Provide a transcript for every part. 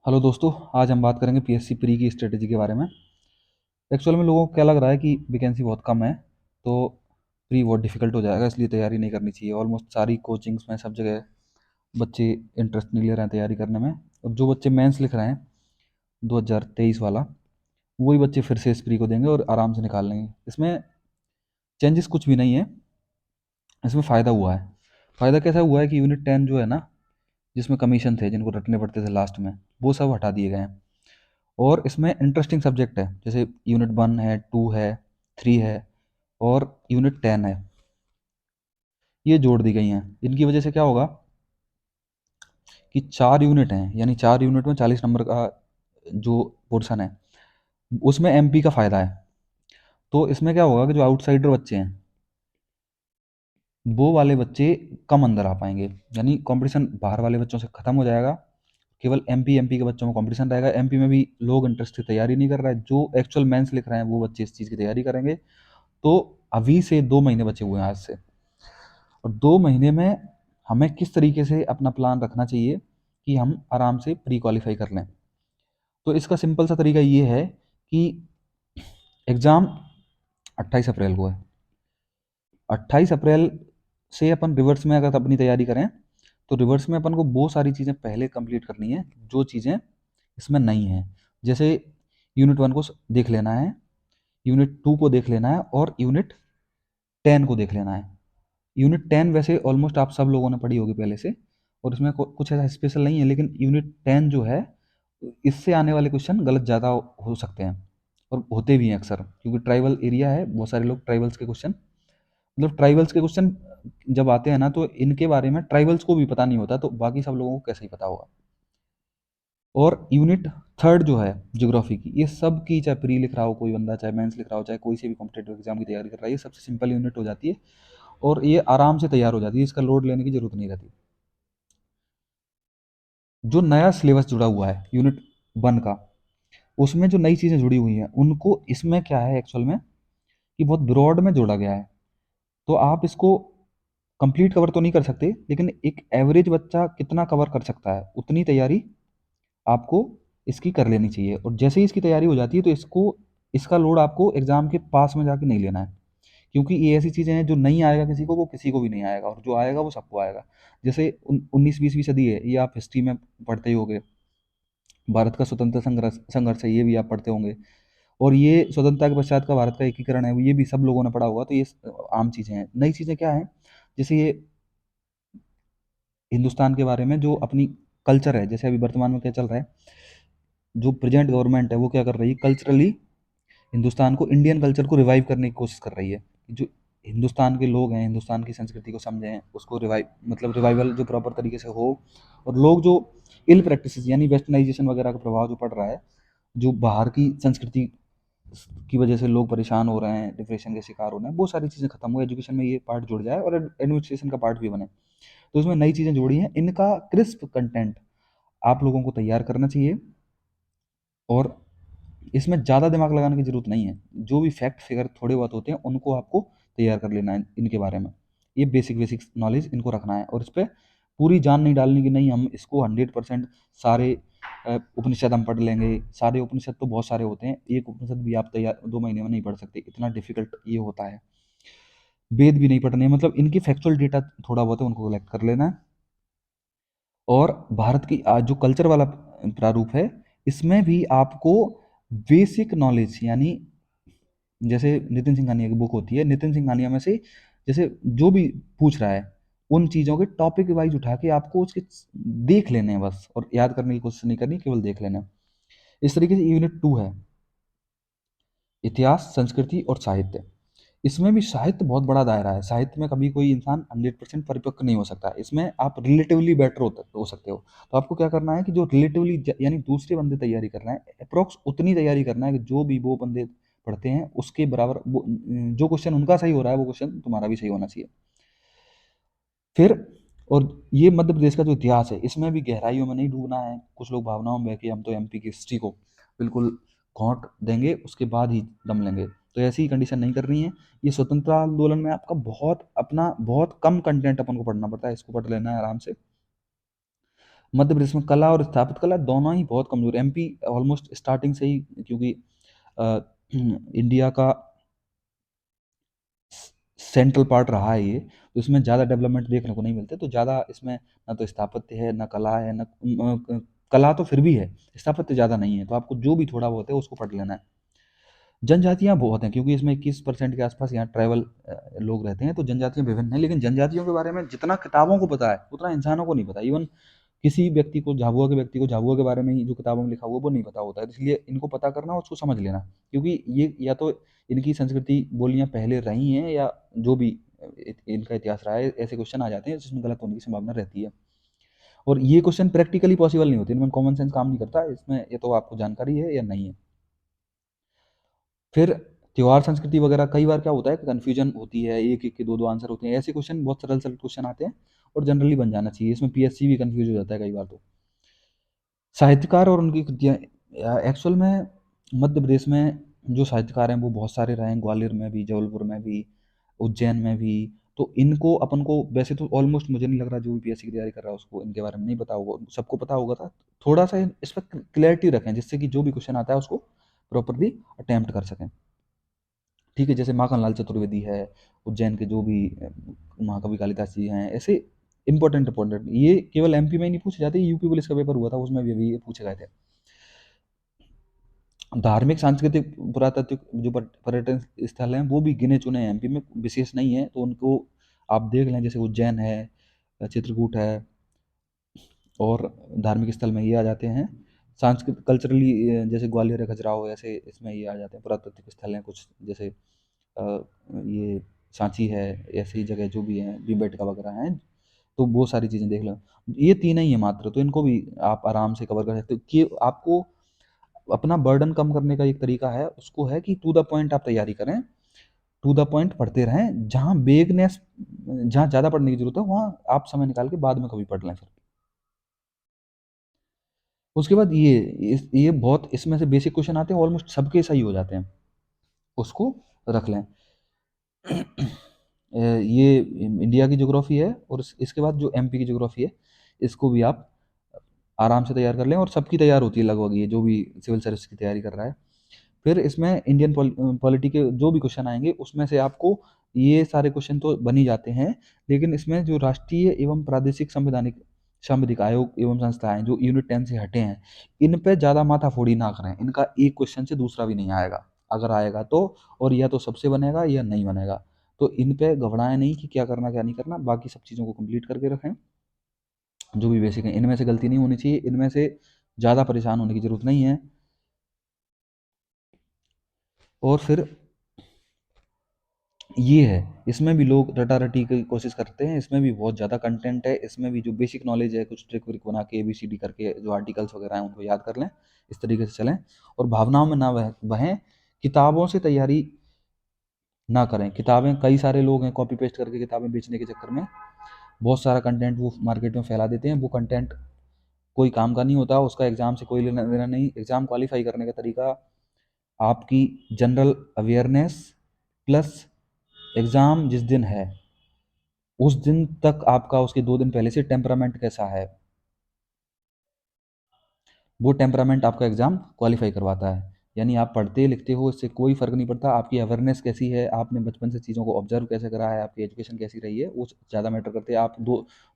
Hello दोस्तों, आज हम बात करेंगे पीएससी प्री की स्ट्रेटेजी के बारे में। एक्चुअल में लोगों को क्या लग रहा है कि वैकेंसी बहुत कम है, तो प्री बहुत डिफिकल्ट हो जाएगा, इसलिए तैयारी नहीं करनी चाहिए। ऑलमोस्ट सारी कोचिंग्स में सब जगह बच्चे इंटरेस्ट नहीं ले रहे हैं तैयारी करने में। और जो बच्चे मेंस लिख रहे हैं 2023 वाला, वही बच्चे फिर से इस प्री को देंगे और आराम से निकाल लेंगे। इसमें चेंजेस कुछ भी नहीं है। इसमें फ़ायदा हुआ है। फ़ायदा कैसा हुआ है कि यूनिट 10 जो है ना, जिसमें कमीशन थे जिनको रटने पड़ते थे लास्ट में, वो सब हटा दिए गए हैं। और इसमें इंटरेस्टिंग सब्जेक्ट है, जैसे यूनिट 1 है, 2 है, 3 है और यूनिट 10 है, ये जोड़ दी गई हैं। इनकी वजह से क्या होगा कि 4 यूनिट हैं, यानी 4 यूनिट में 40 नंबर का जो पोर्शन है, उसमें एमपी का फ़ायदा है। तो इसमें क्या होगा कि जो आउटसाइडर बच्चे हैं, वो वाले बच्चे कम अंदर आ पाएंगे, यानी कंपटीशन बाहर वाले बच्चों से ख़त्म हो जाएगा। केवल एमपी के बच्चों में कंपटीशन रहेगा। एमपी में भी लोग इंटरेस्ट की तैयारी नहीं कर रहा है, जो एक्चुअल मेंस लिख रहे हैं वो बच्चे इस चीज़ की तैयारी करेंगे। तो अभी से 2 महीने बचे हुए हैं आज से, और 2 महीने में हमें किस तरीके से अपना प्लान रखना चाहिए कि हम आराम से प्री क्वालीफाई कर लें। तो इसका सिंपल सा तरीका ये है कि एग्ज़ाम 28 अप्रैल को है। 28 अप्रैल से अपन रिवर्स में अगर अपनी तैयारी करें, तो रिवर्स में अपन को वो सारी चीज़ें पहले कंप्लीट करनी है जो चीज़ें इसमें नहीं हैं। जैसे यूनिट 1 को देख लेना है, यूनिट 2 को देख लेना है और यूनिट 10 को देख लेना है। यूनिट 10 वैसे ऑलमोस्ट आप सब लोगों ने पढ़ी होगी पहले से, और इसमें कुछ ऐसा स्पेशल नहीं है, लेकिन यूनिट 10 जो है, इससे आने वाले क्वेश्चन गलत ज़्यादा हो सकते हैं और होते भी हैं अक्सर, क्योंकि ट्राइबल एरिया है। बहुत सारे लोग ट्राइबल्स के क्वेश्चन, मतलब ट्राइबल्स के क्वेश्चन जब आते हैं ना, तो इनके बारे में ट्राइबल्स को भी पता नहीं होता, तो बाकी सब लोगों को कैसे ही पता होगा। और यूनिट 3 जो है ज्योग्राफी की, ये सब की, चाहे प्री लिख रहा हो कोई बंदा, चाहे मेंस लिख रहा हो, चाहे कोई से भी कॉम्पिटेटिव एग्जाम की तैयारी कर रहा है, ये सबसे सिंपल यूनिट हो जाती है और ये आराम से तैयार हो जाती है, इसका लोड लेने की जरूरत नहीं रहती। जो नया सिलेबस जुड़ा हुआ है यूनिट 1 का, उसमें जो नई चीज़ें जुड़ी हुई हैं, उनको इसमें क्या है एक्चुअल में कि बहुत ब्रॉड में जोड़ा गया है। तो आप इसको कंप्लीट कवर तो नहीं कर सकते, लेकिन एक एवरेज बच्चा कितना कवर कर सकता है उतनी तैयारी आपको इसकी कर लेनी चाहिए। और जैसे ही इसकी तैयारी हो जाती है, तो इसका लोड आपको एग्ज़ाम के पास में जाके नहीं लेना है, क्योंकि ये ऐसी चीज़ें हैं जो नहीं आएगा किसी को, वो किसी को भी नहीं आएगा, और जो आएगा वो सबको आएगा। जैसे 19वीं सदी है, ये आप हिस्ट्री में पढ़ते ही होंगे। भारत का स्वतंत्र संघर्ष संघर्ष है, ये भी आप पढ़ते होंगे। और ये स्वतंत्रता के पश्चात का भारत का एकीकरण है, ये भी सब लोगों ने पढ़ा होगा। तो ये आम चीज़ें हैं। नई चीज़ें क्या हैं, जैसे ये हिंदुस्तान के बारे में जो अपनी कल्चर है, जैसे अभी वर्तमान में क्या चल रहा है, जो प्रेजेंट गवर्नमेंट है वो क्या कर रही है, कल्चरली हिंदुस्तान को, इंडियन कल्चर को रिवाइव करने की कोशिश कर रही है। जो हिंदुस्तान के लोग हैं, हिंदुस्तान की संस्कृति को समझें, उसको रिवाइव, मतलब रिवाइवल जो प्रॉपर तरीके से हो। और लोग जो इल प्रैक्टिसेस, यानी वेस्टर्नाइजेशन वगैरह का प्रभाव जो पड़ रहा है, जो बाहर की संस्कृति की वजह से लोग परेशान हो रहे हैं, डिप्रेशन के शिकार हो रहे हैं, वो सारी चीज़ें खत्म हो, एजुकेशन में ये पार्ट जुड़ जाए और एडमिनिस्ट्रेशन का पार्ट भी बने। तो इसमें नई चीज़ें जोड़ी हैं, इनका क्रिस्प कंटेंट आप लोगों को तैयार करना चाहिए। और इसमें ज़्यादा दिमाग लगाने की ज़रूरत नहीं है। जो भी फैक्ट फिगर थोड़े बहुत होते हैं, उनको आपको तैयार कर लेना है इनके बारे में। ये बेसिक नॉलेज इनको रखना है, और इस पे पूरी जान नहीं डालनी कि नहीं हम इसको 100% सारे उपनिषद हम पढ़ लेंगे। सारे उपनिषद तो बहुत सारे होते हैं, एक उपनिषद भी आप तैयार 2 महीने में नहीं पढ़ सकते, इतना डिफिकल्ट ये होता है। वेद भी नहीं पढ़ने, मतलब इनकी फैक्चुअल डेटा थोड़ा बहुत है, उनको कलेक्ट कर लेना है। और भारत की जो कल्चर वाला प्रारूप है, इसमें भी आपको बेसिक नॉलेज, यानी जैसे नितिन सिंघानिया की बुक होती है, नितिन सिंघानिया में से जैसे जो भी पूछ रहा है, उन चीज़ों के टॉपिक वाइज उठा के आपको उसके देख लेने हैं बस, और याद करने की कोशिश नहीं करनी, केवल देख लेना है। इस तरीके से यूनिट 2 है, इतिहास, संस्कृति और साहित्य। इसमें भी साहित्य बहुत बड़ा दायरा है। साहित्य में कभी कोई इंसान 100% परिपक्व नहीं हो सकता। इसमें आप रिलेटिवली बेटर हो सकते हो। तो आपको क्या करना है कि जो रिलेटिवली, यानी दूसरे बंदे तैयारी कर रहे हैं, अप्रोक्स उतनी तैयारी करना है कि जो भी वो बंदे पढ़ते हैं उसके बराबर जो क्वेश्चन उनका सही हो रहा है, वो क्वेश्चन तुम्हारा भी सही होना चाहिए। फिर, और ये मध्य प्रदेश का जो इतिहास है, इसमें भी गहराइयों में नहीं डूबना है। कुछ लोग भावनाओं में कि हम तो एमपी की हिस्ट्री को बिल्कुल घोंट देंगे, उसके बाद ही दम लेंगे, तो ऐसी कंडीशन नहीं करनी है। ये स्वतंत्रता आंदोलन में आपका बहुत अपना बहुत कम कंटेंट अपन को पढ़ना पड़ता है, इसको पढ़ लेना है आराम से। मध्य प्रदेश में कला और स्थापत्य कला दोनों ही बहुत कमज़ोर है। एमपी ऑलमोस्ट स्टार्टिंग से ही, क्योंकि अ, इंडिया का सेंट्रल पार्ट रहा है ये, तो इसमें ज़्यादा डेवलपमेंट देखने को नहीं मिलते। तो ज़्यादा इसमें ना तो स्थापत्य है, ना कला है, ना कला तो फिर भी है, स्थापत्य ज़्यादा नहीं है। तो आपको जो भी थोड़ा बहुत है उसको पढ़ लेना है। जनजातियाँ बहुत हैं, क्योंकि इसमें 21% के आसपास यहाँ ट्राइबल लोग रहते हैं, तो जनजातियाँ विभिन्न हैं। लेकिन जनजातियों के बारे में जितना किताबों को पता है उतना इंसानों को नहीं पता। इवन किसी व्यक्ति को, झाबुआ के बारे में ही जो किताबों में लिखा हुआ वो नहीं पता होता है। इसलिए इनको पता करना और उसको समझ लेना, क्योंकि ये या तो इनकी संस्कृति बोलियाँ पहले रही हैं, या जो भी इनका इतिहास रहा है, ऐसे क्वेश्चन आ जाते हैं जिसमें गलत होने की संभावना रहती है। और ये क्वेश्चन प्रैक्टिकली पॉसिबल नहीं होते, इनमें कॉमन सेंस काम नहीं करता इसमें। ये तो आपको जानकारी है या नहीं है। फिर त्योहार संस्कृति वगैरह, कई बार क्या होता है कि कन्फ्यूजन होती है, एक एक के दो दो आंसर होते हैं। ऐसे क्वेश्चन बहुत सरल सरल क्वेश्चन आते हैं और जनरली बन जाना चाहिए। इसमें पीएससी भी कन्फ्यूज हो जाता है कई बार। तो साहित्यकार और उनकी कृतियाँ, एक्चुअल में मध्य प्रदेश में जो साहित्यकार हैं वो बहुत सारे रहे हैं, ग्वालियर में भी, जबलपुर में भी, उज्जैन में भी। तो इनको अपन को वैसे तो ऑलमोस्ट मुझे नहीं लग रहा जो भी पीएससी की तैयारी कर रहा है उसको इनके बारे में नहीं पता होगा, सबको पता होगा था। थोड़ा सा इस पर क्लैरिटी रखें, जिससे कि जो भी क्वेश्चन आता है उसको प्रॉपरली अटेम्प्ट कर सकें। ठीक है, जैसे माखनलाल चतुर्वेदी है, उज्जैन के जो भी महाकवि कालिदास जी हैं, ऐसे इंपॉर्टेंट ये केवल एमपी में ही नहीं पूछे जाते। यूपी पुलिस का पेपर हुआ था, उसमें भी अभी ये पूछे गए थे। धार्मिक सांस्कृतिक पुरातात्विक जो पर्यटन स्थल हैं वो भी गिने चुने हैं, एमपी में विशेष नहीं है, तो उनको आप देख लें। जैसे उज्जैन है, चित्रकूट है, और धार्मिक स्थल में ये आ जाते हैं। सांस्कृतिक कल्चरली जैसे ग्वालियर है, खजुराहो है, ऐसे इसमें ये आ जाते हैं। पुरातात्विक स्थल हैं कुछ, जैसे ये सांची है, ऐसी जगह जो भी हैं, भीमबेटका वगैरह हैं। तो वो सारी चीज़ें देख लो। ये तीन ही है मात्र, तो इनको भी आप आराम से कवर कर सकते हो। कि आपको अपना बर्डन कम करने का एक तरीका है, उसको है कि टू द पॉइंट आप तैयारी करें, टू द पॉइंट पढ़ते रहें। जहाँ बेगनेस, जहाँ ज़्यादा पढ़ने की जरूरत है वहाँ आप समय निकाल के बाद में कभी पढ़ लें। फिर उसके बाद ये बहुत इसमें से बेसिक क्वेश्चन आते हैं, ऑलमोस्ट सबके सही हो जाते हैं, उसको रख लें। ये इंडिया की ज्योग्राफी है, और इसके बाद जो एमपी की ज्योग्राफी है, इसको भी आप आराम से तैयार कर लें, और सबकी तैयार होती है लगभग, ये जो भी सिविल सर्विस की तैयारी कर रहा है। फिर इसमें इंडियन पॉलिटी के जो भी क्वेश्चन आएंगे उसमें से आपको ये सारे क्वेश्चन तो बन ही जाते हैं, लेकिन इसमें जो राष्ट्रीय एवं प्रादेशिक संवैधानिक सांविधिक आयोग एवं संस्थाएं जो यूनिट 10 से हटे हैं, इन पे ज़्यादा माथाफोड़ी ना करें। इनका एक क्वेश्चन से दूसरा भी नहीं आएगा, अगर आएगा तो, और या तो सबसे बनेगा या नहीं बनेगा। तो इन पे घबराएं नहीं कि क्या करना क्या नहीं करना, बाकी सब चीज़ों को कंप्लीट करके रखें। जो भी बेसिक है इनमें से गलती नहीं होनी चाहिए, इनमें से ज़्यादा परेशान होने की ज़रूरत नहीं है। और फिर ये है, इसमें भी लोग रटारटी की कोशिश करते हैं, इसमें भी बहुत ज़्यादा कंटेंट है। इसमें भी जो बेसिक नॉलेज है, कुछ ट्रिक विक बना के ABCD करके जो आर्टिकल्स वगैरह हैं उनको याद कर लें, इस तरीके से चलें, और भावनाओं में ना बहें। किताबों से तैयारी ना करें। किताबें, कई सारे लोग हैं कॉपी पेस्ट करके किताबें बेचने के चक्कर में बहुत सारा कंटेंट वो मार्केट में फैला देते हैं। वो कंटेंट कोई काम का नहीं होता, उसका एग्ज़ाम से कोई लेना देना नहीं। एग्ज़ाम क्वालिफाई करने का तरीका आपकी जनरल अवेयरनेस प्लस एग्ज़ाम जिस दिन है उस दिन तक आपका, उसके 2 दिन पहले से टेम्परामेंट कैसा है, वो टेम्परामेंट आपका एग्ज़ाम क्वालिफाई करवाता है। यानी आप पढ़ते लिखते हो, इससे कोई फ़र्क नहीं पड़ता। आपकी अवेयरनेस कैसी है, आपने बचपन से चीज़ों को ऑब्जर्व कैसे करा है, आपकी एजुकेशन कैसी रही है, वो ज़्यादा मैटर करते हैं। आप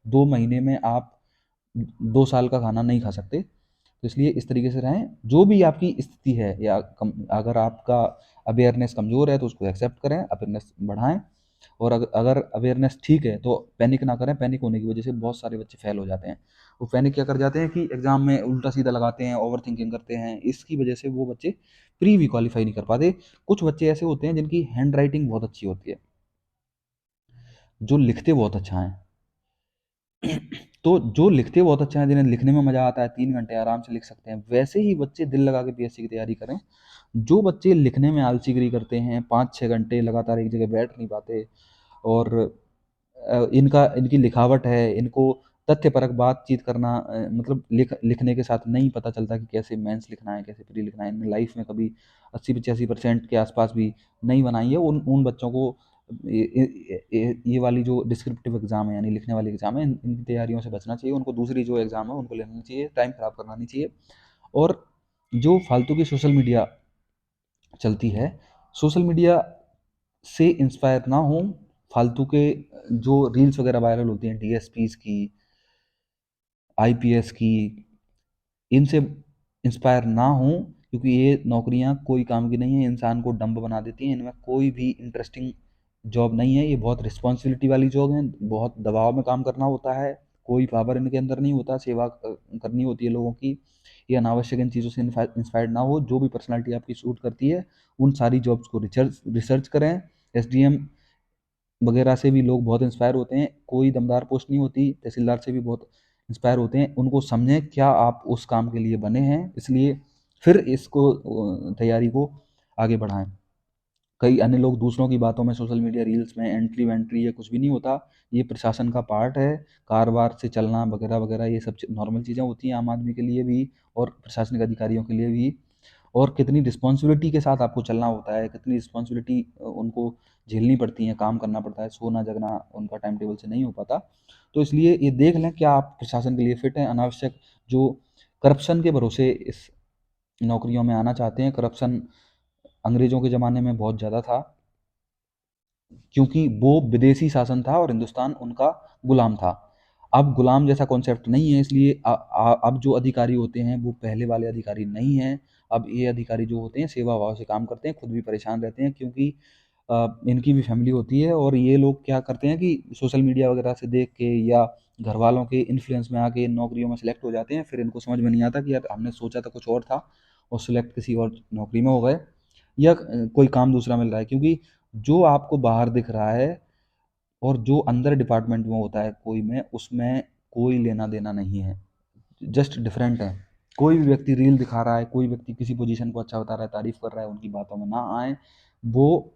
दो महीने में आप 2 साल का खाना नहीं खा सकते। तो इसलिए इस तरीके से रहें। जो भी आपकी स्थिति है, या अगर आपका अवेयरनेस कमज़ोर है तो उसको एक्सेप्ट करें, अवेयरनेस बढ़ाएं। और अगर अवेयरनेस ठीक है तो पैनिक ना करें। पैनिक होने की वजह से बहुत सारे बच्चे फेल हो जाते हैं। वो पैनिक क्या कर जाते हैं कि एग्ज़ाम में उल्टा सीधा लगाते हैं, ओवर थिंकिंग करते हैं, इसकी वजह से वो बच्चे प्री भी क्वालिफाई नहीं कर पाते। कुछ बच्चे ऐसे होते हैं जिनकी हैंड राइटिंग बहुत अच्छी होती है, जो लिखते बहुत अच्छा है। तो जो लिखते बहुत अच्छा है, जिन्हें लिखने में मज़ा आता है, 3 घंटे आराम से लिख सकते हैं, वैसे ही बच्चे दिल लगा के पीएससी की तैयारी करें। जो बच्चे लिखने में आलसीगिरी करते हैं, 5-6 घंटे लगातार एक जगह बैठ नहीं पाते, और इनकी लिखावट है, इनको तथ्यपरक बातचीत करना, मतलब लिखने के साथ नहीं पता चलता कि कैसे मेंस लिखना है, कैसे प्री लिखना है। इनने लाइफ में कभी 80-85% के आसपास भी नहीं बनाई है। उन उन बच्चों को ये वाली जो डिस्क्रिप्टिव एग्ज़ाम है यानी लिखने वाली एग्ज़ाम है, इनकी तैयारियों से बचना चाहिए। उनको दूसरी जो एग्ज़ाम है उनको लेना चाहिए, टाइम ख़राब करना नहीं चाहिए। और जो फालतू की सोशल मीडिया चलती है, सोशल मीडिया से इंस्पायर ना हो, फालतू के जो रील्स वगैरह वायरल होती हैं डीएसपीज़ की, आईपीएस की, इनसे इंस्पायर ना हो, क्योंकि ये नौकरियां कोई काम की नहीं है, इंसान को डंब बना देती हैं। इनमें कोई भी इंटरेस्टिंग जॉब नहीं है, ये बहुत रिस्पॉन्सिबिलिटी वाली जॉब है, बहुत दबाव में काम करना होता है, कोई पावर इनके अंदर नहीं होता, सेवा करनी होती है लोगों की। ये अनावश्यक इन चीज़ों से इंस्पायर्ड ना हो। जो भी पर्सनैलिटी आपकी सूट करती है उन सारी जॉब्स को रिसर्च रिसर्च करें। एसडीएम वगैरह से भी लोग बहुत इंस्पायर होते हैं, कोई दमदार पोस्ट नहीं होती, तहसीलदार से भी बहुत इंस्पायर होते हैं। उनको समझें क्या आप उस काम के लिए बने हैं, इसलिए फिर इसको तैयारी को आगे बढ़ाएं। कई अन्य लोग दूसरों की बातों में, सोशल मीडिया रील्स में एंट्री वेंट्री ये कुछ भी नहीं होता, ये प्रशासन का पार्ट है। कार-वार से चलना वगैरह वगैरह ये सब नॉर्मल चीज़ें होती हैं आम आदमी के लिए भी और प्रशासनिक अधिकारियों के लिए भी। और कितनी रिस्पॉन्सिबिलिटी के साथ आपको चलना होता है, कितनी रिस्पॉन्सिबिलिटी उनको झेलनी पड़ती है, काम करना पड़ता है, सोना जगना उनका टाइम टेबल से नहीं हो पाता। तो इसलिए ये देख लें क्या आप प्रशासन के लिए फिट हैं। अनावश्यक जो करप्शन के भरोसे इस नौकरियों में आना चाहते हैं, करप्शन अंग्रेज़ों के ज़माने में बहुत ज़्यादा था, क्योंकि वो विदेशी शासन था और हिंदुस्तान उनका गुलाम था। अब गुलाम जैसा कॉन्सेप्ट नहीं है, इसलिए अब जो अधिकारी होते हैं वो पहले वाले अधिकारी नहीं हैं। अब ये अधिकारी जो होते हैं सेवा भाव से काम करते हैं, खुद भी परेशान रहते हैं, क्योंकि इनकी भी फैमिली होती है। और ये लोग क्या करते हैं कि सोशल मीडिया वगैरह से देख के या घर वालों के इन्फ्लुएंस में आके इन नौकरियों में सेलेक्ट हो जाते हैं। फिर इनको समझ में नहीं आता कि यार हमने सोचा था कुछ और था और सिलेक्ट किसी और नौकरी में हो गए, या कोई काम दूसरा मिल रहा है। क्योंकि जो आपको बाहर दिख रहा है और जो अंदर डिपार्टमेंट में होता है कोई में, उसमें कोई लेना देना नहीं है, जस्ट डिफरेंट है। कोई भी व्यक्ति रील दिखा रहा है, कोई व्यक्ति किसी पोजीशन को अच्छा बता रहा है, तारीफ कर रहा है, उनकी बातों में ना आए। वो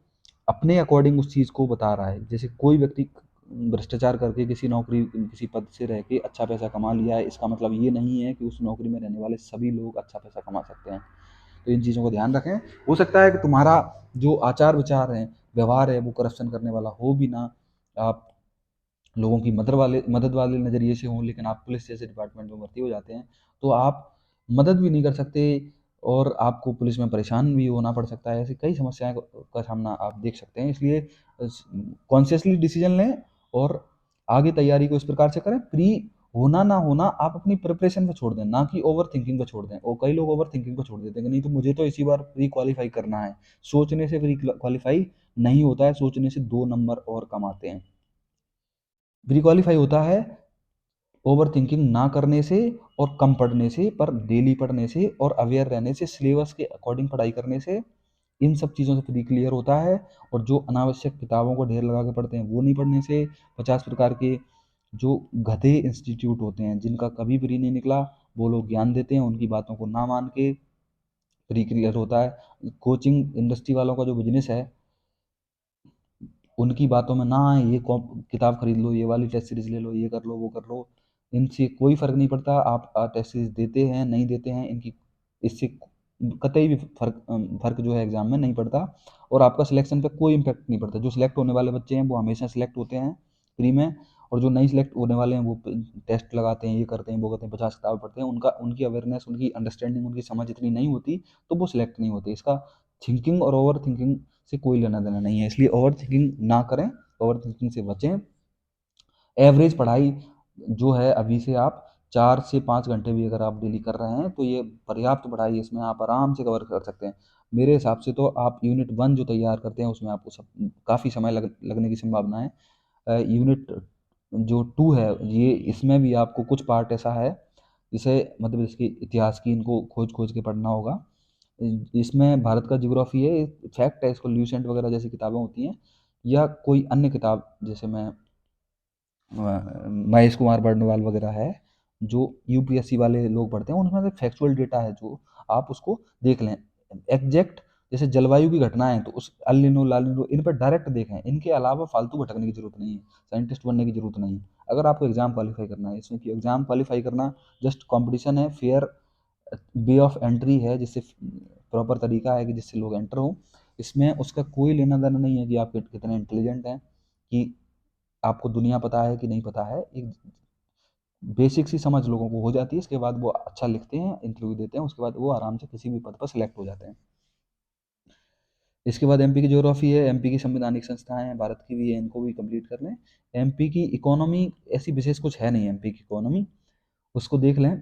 अपने अकॉर्डिंग उस चीज़ को बता रहा है। जैसे कोई व्यक्ति भ्रष्टाचार करके किसी नौकरी किसी पद से रह के अच्छा पैसा कमा लिया है, इसका मतलब ये नहीं है कि उस नौकरी में रहने वाले सभी लोग अच्छा पैसा कमा सकते हैं। तो इन चीज़ों को ध्यान रखें। हो सकता है कि तुम्हारा जो आचार विचार है, व्यवहार है, वो करप्शन करने वाला हो भी ना, आप लोगों की मदद वाले नज़रिए से हों, लेकिन आप पुलिस जैसे डिपार्टमेंट में भर्ती हो जाते हैं तो आप मदद भी नहीं कर सकते और आपको पुलिस में परेशान भी होना पड़ सकता है। ऐसी कई समस्याएं का सामना आप देख सकते हैं। इसलिए कॉन्शियसली डिसीजन लें और आगे तैयारी को इस प्रकार से करें। प्री होना ना होना आप अपनी प्रिपरेशन पे छोड़ दें, ना कि ओवर थिंकिंग पे छोड़ दें। और कई लोग ओवर थिंकिंग पे छोड़ देते हैं कि नहीं तो मुझे तो इसी बार प्री क्वालिफाई करना है। सोचने से प्री क्वालिफाई नहीं होता है, सोचने से 2 नंबर और कम आते हैं। प्री क्वालिफाई होता है ओवर थिंकिंग ना करने से और कम पढ़ने से, पर डेली पढ़ने से और अवेयर रहने से, सिलेबस के अकॉर्डिंग पढ़ाई करने से, इन सब चीज़ों से प्री क्लियर होता है। और जो अनावश्यक किताबों को ढेर लगा के पढ़ते हैं वो नहीं पढ़ने से, 50 प्रकार के जो गधे इंस्टीट्यूट होते हैं जिनका कभी प्री नहीं निकला, वो लोग ज्ञान देते हैं, उनकी बातों को ना मान के प्री क्लियर होता है। कोचिंग इंडस्ट्री वालों का जो बिजनेस है, उनकी बातों में ना आए, ये किताब खरीद लो, ये वाली टेस्ट सीरीज ले लो, ये कर लो, वो कर लो, इनसे कोई फ़र्क नहीं पड़ता आप टेस्ट सीरीज देते हैं नहीं देते हैं, इनकी इससे कतई भी फ़र्क जो है एग्ज़ाम में नहीं पड़ता और आपका सिलेक्शन पे कोई इम्पैक्ट नहीं पड़ता। जो सिलेक्ट होने वाले बच्चे हैं वो हमेशा सिलेक्ट होते हैं प्री में, और जो नहीं सिलेक्ट होने वाले हैं वो टेस्ट लगाते हैं, ये करते हैं, वो करते हैं, 50 किताब पढ़ते हैं, उनका उनकी अवेयरनेस, उनकी अंडरस्टैंडिंग, उनकी समझ इतनी नहीं होती, तो वो सिलेक्ट नहीं होते। इसका थिंकिंग और ओवर थिंकिंग से कोई लेना देना नहीं है, इसलिए ओवर थिंकिंग ना करें, ओवर थिंकिंग से बचें। एवरेज पढ़ाई जो है अभी से आप 4 से 5 घंटे भी अगर आप डेली कर रहे हैं तो ये पर्याप्त पढ़ाई है, इसमें आप आराम से कवर कर सकते हैं। मेरे हिसाब से तो आप यूनिट 1 जो तैयार करते हैं उसमें आपको सब काफ़ी समय लगने की संभावना है। यूनिट जो 2 है ये, इसमें भी आपको कुछ पार्ट ऐसा है जिसे मतलब इसके इतिहास की इनको खोज खोज के पढ़ना होगा। इसमें भारत का ज्योग्राफी है, फैक्ट है, इसको ल्यूसेंट वगैरह जैसी किताबें होती हैं या कोई अन्य किताब, जैसे मैं महेश कुमार बर्नवाल वगैरह है, जो यूपीएससी वाले लोग पढ़ते हैं, उनमें से फैक्चुअल डेटा है जो आप उसको देख लें। एग्जैक्ट जैसे जलवायु की घटनाएं तो उस अल नीनो लाल नीनो इन पर डायरेक्ट देखें, इनके अलावा फालतू भटकने की जरूरत नहीं है, साइंटिस्ट बनने की जरूरत नहीं है। अगर आपको एग्जाम क्वालिफाई करना है, इसमें कि एग्जाम क्वालिफाई करना जस्ट कंपटीशन है, फेयर वे ऑफ एंट्री है, जिससे प्रॉपर तरीका है कि जिससे लोग एंटर हों। इसमें उसका कोई लेना देना नहीं है कि आप कितने इंटेलिजेंट हैं, कि आपको दुनिया पता है कि नहीं पता है। एक बेसिक सी समझ लोगों को हो जाती है, इसके बाद वो अच्छा लिखते हैं, इंटरव्यू देते हैं, उसके बाद वो आराम से किसी भी पद पर सिलेक्ट हो जाते हैं। इसके बाद एमपी की ज्योग्राफी है, एमपी की संवैधानिक संस्थाएं हैं, भारत की भी है, इनको भी कंप्लीट कर लें। एमपी की इकोनॉमी ऐसी विशेष कुछ है नहीं, एमपी की इकोनॉमी उसको देख लें।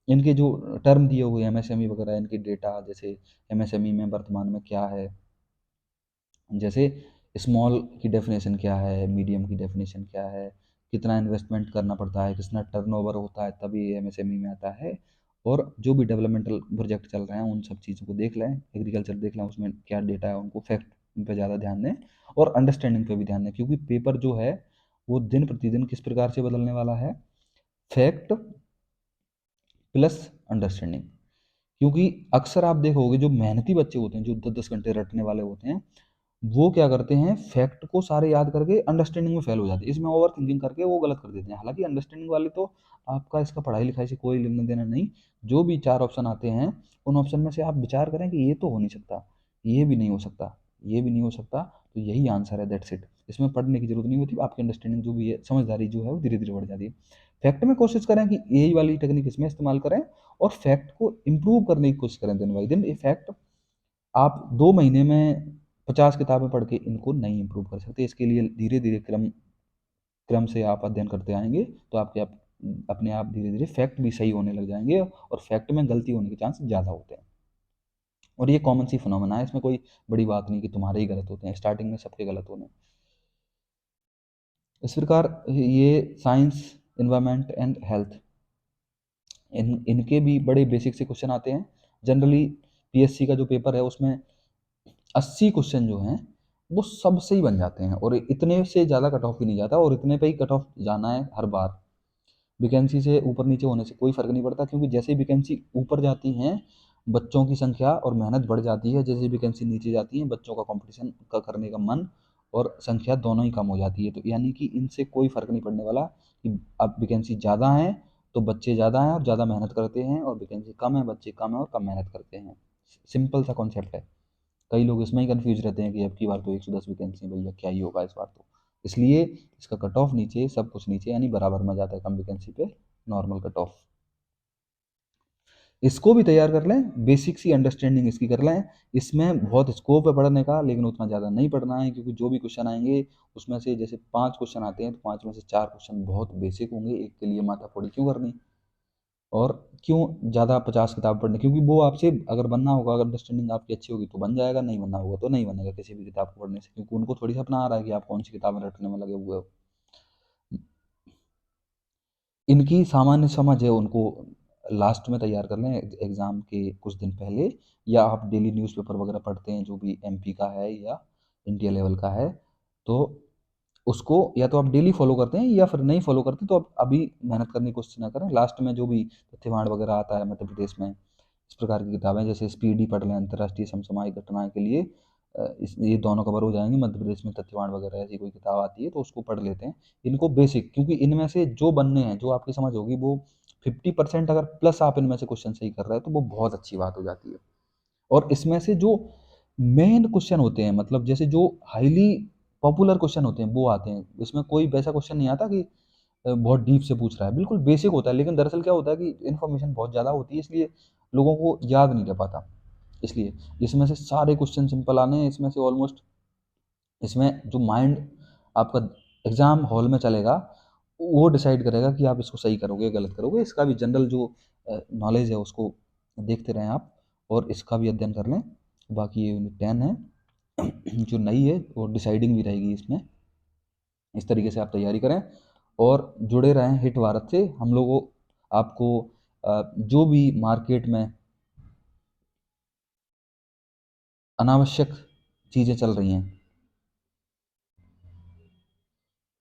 इनके जो टर्म दिए हुए एमएसएमई वगैरह, इनकी डेटा, जैसे एमएसएमई में वर्तमान में क्या है, जैसे स्मॉल की डेफिनेशन क्या है, मीडियम की डेफिनेशन क्या है, कितना इन्वेस्टमेंट करना पड़ता है, कितना टर्नओवर होता है तभी एमएसएमई में आता है। और जो भी डेवलपमेंटल प्रोजेक्ट चल रहे हैं उन सब चीज़ों को देख लें, एग्रीकल्चर देख लें, उसमें क्या डेटा है, उनको फैक्ट पे ज़्यादा ध्यान दें और अंडरस्टैंडिंग पे भी ध्यान दें, क्योंकि पेपर जो है वो दिन प्रतिदिन किस प्रकार से बदलने वाला है, फैक्ट प्लस अंडरस्टैंडिंग। क्योंकि अक्सर आप देखोगे जो मेहनती बच्चे होते हैं, जो 10-10 घंटे रटने वाले होते हैं, वो क्या करते हैं, फैक्ट को सारे याद करके अंडरस्टैंडिंग में फेल हो जाते हैं, इसमें ओवर थिंकिंग करके वो गलत कर देते हैं। हालांकि अंडरस्टैंडिंग वाले तो आपका इसका पढ़ाई लिखाई से कोई लेना देना नहीं, जो भी 4 ऑप्शन आते हैं उन ऑप्शन में से आप विचार करें कि ये तो हो नहीं सकता, ये भी नहीं हो सकता, ये भी नहीं हो सकता, तो यही आंसर है, दैट्स इट। इसमें पढ़ने की जरूरत नहीं होती, आपकी अंडरस्टैंडिंग जो भी है, समझदारी जो है वो धीरे धीरे बढ़ जाती है। फैक्ट में कोशिश करें कि यही वाली टेक्निक इसमें इस्तेमाल करें और फैक्ट को इम्प्रूव करने की कोशिश करें दिन बाई दिन। ये फैक्ट आप 2 महीने में 50 किताबें पढ़ के इनको नहीं इम्प्रूव कर सकते, इसके लिए धीरे धीरे क्रम क्रम से आप अध्ययन करते आएंगे, तो आपके आप अपने आप धीरे धीरे फैक्ट भी सही होने लग जाएंगे, और फैक्ट में गलती होने के चांस ज़्यादा होते हैं। और ये कॉमन सी फिनोमेना है, इसमें कोई बड़ी बात नहीं कि तुम्हारे ही गलत होते हैं, स्टार्टिंग में सबके गलत होने। इस प्रकार ये साइंस, इन्वायरमेंट एंड हेल्थ, इनके भी बड़े बेसिक से क्वेश्चन आते हैं। जनरली पीएससी का जो पेपर है उसमें 80 क्वेश्चन जो हैं वो सब से ही बन जाते हैं, और इतने से ज़्यादा कट ऑफ ही नहीं जाता, और इतने पे ही कट ऑफ जाना है हर बार। वैकेंसी से ऊपर नीचे होने से कोई फ़र्क नहीं पड़ता, क्योंकि जैसे ही वैकेंसी ऊपर जाती हैं बच्चों की संख्या और मेहनत बढ़ जाती है, जैसे वैकेंसी नीचे जाती है बच्चों का कंपटीशन का करने का मन और संख्या दोनों ही कम हो जाती है। तो यानी कि इनसे कोई फ़र्क नहीं पड़ने वाला कि अब वैकेंसी ज़्यादा है तो बच्चे ज़्यादा हैं और ज़्यादा मेहनत करते हैं, और वैकेंसी कम है, बच्चे कम है और कम मेहनत करते हैं। सिंपल सा कॉन्सेप्ट है। कई लोग इसमें ही कंफ्यूज रहते हैं कि अब की बार तो 110 वैकेंसी है भैया, क्या ही होगा इस बार तो। इसलिए इसका कट ऑफ नीचे, सब कुछ नीचे, यानी बराबर में जाता है, कम वैकेंसी पे नॉर्मल कट ऑफ। इसको भी तैयार कर लें, बेसिक सी अंडरस्टैंडिंग इसकी कर लें। इसमें बहुत स्कोप है पढ़ने का, लेकिन उतना ज़्यादा नहीं पढ़ना है, क्योंकि जो भी क्वेश्चन आएंगे उसमें से जैसे 5 क्वेश्चन आते हैं तो 5 में से 4 क्वेश्चन बहुत बेसिक होंगे, एक के लिए माथा फोड़ी क्यों करनी, और क्यों ज़्यादा 50 किताब पढ़नी, क्योंकि वो आपसे अगर बनना होगा, अगर अंडरस्टैंडिंग आपकी अच्छी होगी तो बन जाएगा, नहीं बनना होगा तो नहीं बनेगा किसी भी किताब को पढ़ने से, क्योंकि उनको थोड़ी सा अपना आ रहा है कि आप कौन सी किताबें रटने में लगे हुए हो। इनकी सामान्य समझ है उनको लास्ट में तैयार कर लें, एग्ज़ाम के कुछ दिन पहले, या आप डेली न्यूज़पेपर वगैरह पढ़ते हैं जो भी एमपी का है या इंडिया लेवल का है, तो उसको या तो आप डेली फॉलो करते हैं, या फिर नहीं फॉलो करते तो आप अभी मेहनत करने की कोशिश ना करें। लास्ट में जो भी तथ्यवाण वगैरह आता है मध्य प्रदेश में, इस प्रकार की किताबें, जैसे स्पीडी पढ़ लें, अंतर्राष्ट्रीय समसामयिक घटनाएं के लिए, ये दोनों कवर हो जाएंगे। मध्य प्रदेश में तथ्यवाण वगैरह ऐसी कोई किताब आती है तो उसको पढ़ लेते हैं, इनको बेसिक, क्योंकि इनमें से जो बनने हैं, जो आपकी समझ होगी वो 50% अगर प्लस आप इनमें से क्वेश्चन सही कर रहे हैं तो वो बहुत अच्छी बात हो जाती है। और इसमें से जो मेन क्वेश्चन होते हैं, मतलब जैसे जो हाईली पॉपुलर क्वेश्चन होते हैं वो आते हैं, इसमें कोई वैसा क्वेश्चन नहीं आता कि बहुत डीप से पूछ रहा है, बिल्कुल बेसिक होता है, लेकिन दरअसल क्या होता है कि इन्फॉर्मेशन बहुत ज़्यादा होती है, इसलिए लोगों को याद नहीं रह पाता। इसलिए इसमें से सारे क्वेश्चन सिंपल आने हैं, इसमें से ऑलमोस्ट, इसमें जो माइंड आपका एग्ज़ाम हॉल में चलेगा वो डिसाइड करेगा कि आप इसको सही करोगे गलत करोगे। इसका भी जनरल जो नॉलेज है उसको देखते रहें आप, और इसका भी अध्ययन कर लें। बाकी ये यूनिट 10 है जो नई है, वो डिसाइडिंग भी रहेगी इसमें। इस तरीके से आप तैयारी करें और जुड़े रहें हिट भारत से। हम लोगों आपको जो भी मार्केट में अनावश्यक चीज़ें चल रही हैं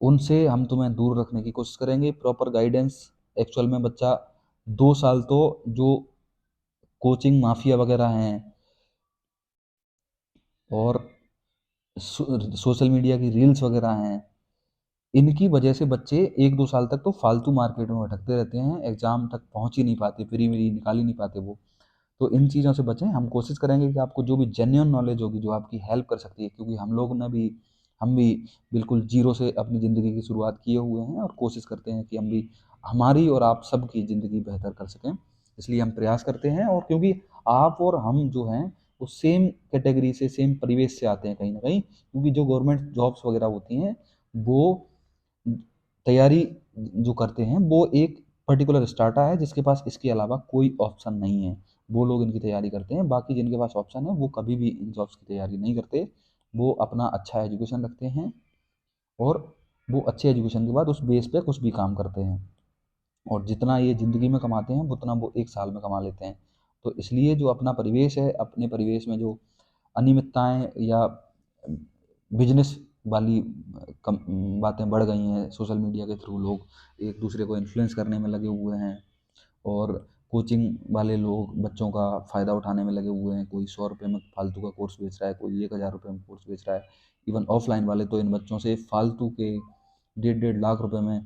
उनसे हम तुम्हें दूर रखने की कोशिश करेंगे, प्रॉपर गाइडेंस। एक्चुअल में बच्चा 2 साल तो जो कोचिंग माफिया वगैरह हैं और सोशल मीडिया की रील्स वगैरह हैं, इनकी वजह से बच्चे 1-2 साल तक तो फालतू मार्केट में भटकते रहते हैं, एग्जाम तक पहुंच ही नहीं पाते, प्री मेरी निकाल ही नहीं पाते वो। तो इन चीज़ों से बचें। हम कोशिश करेंगे कि आपको जो भी जेन्युइन नॉलेज होगी, जो आपकी हेल्प कर सकती है, क्योंकि हम भी बिल्कुल ज़ीरो से अपनी ज़िंदगी की शुरुआत किए हुए हैं और कोशिश करते हैं कि हम भी हमारी और आप सबकी ज़िंदगी बेहतर कर सकें। इसलिए हम प्रयास करते हैं, और क्योंकि आप और हम जो हैं वो सेम कैटेगरी से, सेम परिवेश से आते हैं कहीं न कहीं, क्योंकि जो गवर्नमेंट जॉब्स वगैरह होती हैं, वो तैयारी जो करते हैं वो एक पर्टिकुलर स्टार्टा है जिसके पास इसके अलावा कोई ऑप्शन नहीं है, वो लोग इनकी तैयारी करते हैं। बाकी जिनके पास ऑप्शन है वो कभी भी इन जॉब्स की तैयारी नहीं करते, वो अपना अच्छा एजुकेशन रखते हैं और वो अच्छे एजुकेशन के बाद उस बेस पे कुछ भी काम करते हैं, और जितना ये ज़िंदगी में कमाते हैं उतना वो एक साल में कमा लेते हैं। तो इसलिए जो अपना परिवेश है, अपने परिवेश में जो अनियमितताएँ या बिजनेस वाली कम बातें बढ़ गई हैं, सोशल मीडिया के थ्रू लोग एक दूसरे को इन्फ्लुएंस करने में लगे हुए हैं, और कोचिंग वाले लोग बच्चों का फ़ायदा उठाने में लगे हुए हैं। कोई 100 रुपये में फालतू का कोर्स बेच रहा है, कोई 1000 रुपये में कोर्स बेच रहा है। इवन ऑफलाइन वाले तो इन बच्चों से फालतू के 1.5 लाख रुपए में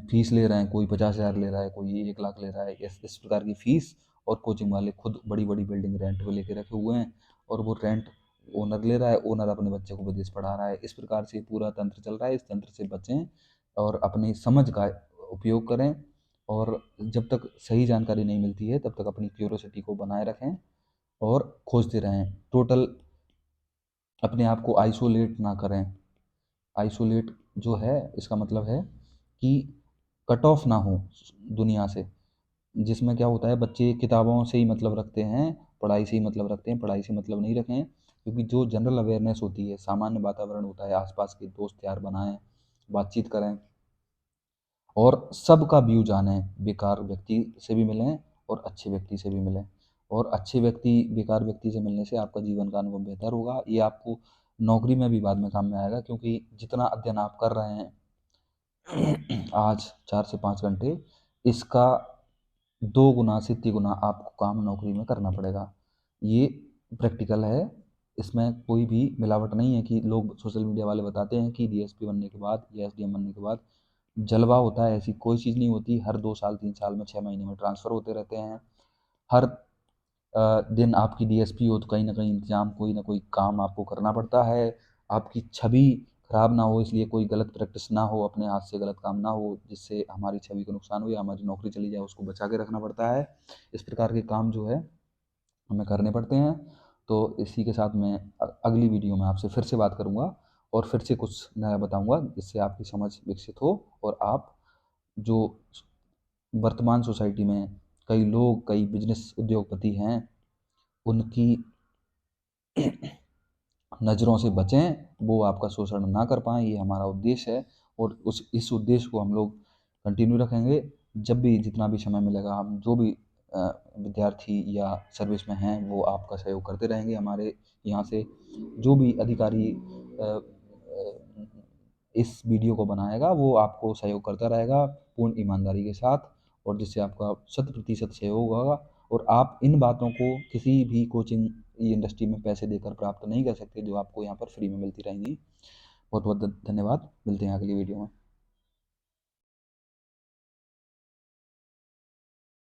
फीस ले रहे हैं। कोई 50,000 ले रहा है, कोई 1 लाख ले रहा है। इस प्रकार की फीस, और कोचिंग वाले खुद बड़ी बड़ी बिल्डिंग रेंट पे लेके रखे हुए हैं, और वो रेंट ओनर ले रहा है, ओनर अपने बच्चे को विदेश पढ़ा रहा है। इस प्रकार से पूरा तंत्र चल रहा है। इस तंत्र से बचें और अपनी समझ का उपयोग करें, और जब तक सही जानकारी नहीं मिलती है तब तक अपनी क्यूरोसिटी को बनाए रखें और खोजते रहें। टोटल अपने आप को आइसोलेट ना करें। आइसोलेट जो है, इसका मतलब है कि कट ऑफ ना हो दुनिया से, जिसमें क्या होता है, बच्चे किताबों से ही मतलब रखते हैं, पढ़ाई से ही मतलब रखते हैं, पढ़ाई से मतलब नहीं रखें। क्योंकि जो जनरल अवेयरनेस होती है, सामान्य वातावरण होता है, आसपास के दोस्त यार बनाएं, बातचीत करें और सबका व्यू जानें। बेकार व्यक्ति से भी मिलें और अच्छे व्यक्ति से भी मिलें, और अच्छे व्यक्ति बेकार व्यक्ति से मिलने से आपका जीवन का अनुभव बेहतर होगा। ये आपको नौकरी में भी बाद में काम में आएगा, क्योंकि जितना अध्ययन आप कर रहे हैं आज 4 से 5 घंटे, इसका 2 गुना से 3 गुना आपको काम नौकरी में करना पड़ेगा। ये प्रैक्टिकल है, इसमें कोई भी मिलावट नहीं है कि लोग सोशल मीडिया वाले बताते हैं कि डीएसपी बनने के बाद या एसडीएम बनने के बाद जलवा होता है। ऐसी कोई चीज़ नहीं होती। हर 2 साल 3 साल में 6 महीने में ट्रांसफ़र होते रहते हैं। हर दिन आपकी डीएसपी हो तो कहीं ना कहीं इंतजाम, कोई ना कोई काम आपको करना पड़ता है। आपकी छवि खराब ना हो, इसलिए कोई गलत प्रैक्टिस ना हो, अपने हाथ से गलत काम ना हो जिससे हमारी छवि को नुकसान हो या हमारी नौकरी चली जाए, उसको बचा के रखना पड़ता है। इस प्रकार के काम जो है हमें करने पड़ते हैं। तो इसी के साथ मैं अगली वीडियो में आपसे फिर से बात करूँगा और फिर से कुछ नया बताऊँगा, जिससे आपकी समझ विकसित हो और आप जो वर्तमान सोसाइटी में कई लोग, कई बिजनेस उद्योगपति हैं, उनकी नज़रों से बचें, वो आपका शोषण ना कर पाएँ, ये हमारा उद्देश्य है। और उस इस उद्देश्य को हम लोग कंटिन्यू रखेंगे। जब भी जितना भी समय मिलेगा, हम जो भी विद्यार्थी या सर्विस में हैं, वो आपका सहयोग करते रहेंगे। हमारे यहाँ से जो भी अधिकारी इस वीडियो को बनाएगा, वो आपको सहयोग करता रहेगा पूर्ण ईमानदारी के साथ, और जिससे आपका 100% सहयोग होगा। और आप इन बातों को किसी भी कोचिंग इंडस्ट्री में पैसे देकर प्राप्त नहीं कर सकते, जो आपको यहाँ पर फ्री में मिलती रहेंगी। बहुत बहुत धन्यवाद। मिलते हैं अगली वीडियो में।